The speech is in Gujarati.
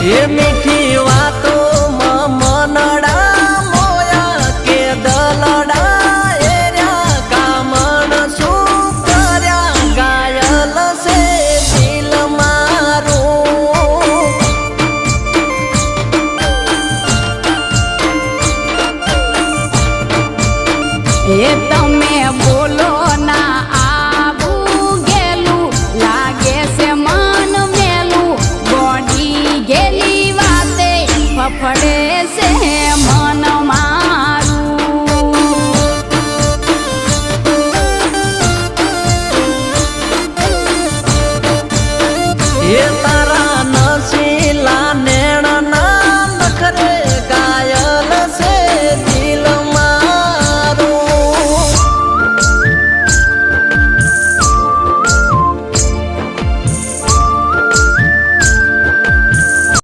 એ મીઠી વાતો મનડા મોયા કે દલડા એર્યા કામણ શું કર્યા ગાયલ છે દિલ મારું એ તમે બોલો ના આવું ગેલું લાગે છે મન મેલું ગોડી ગેલી વાતે ફફડે છે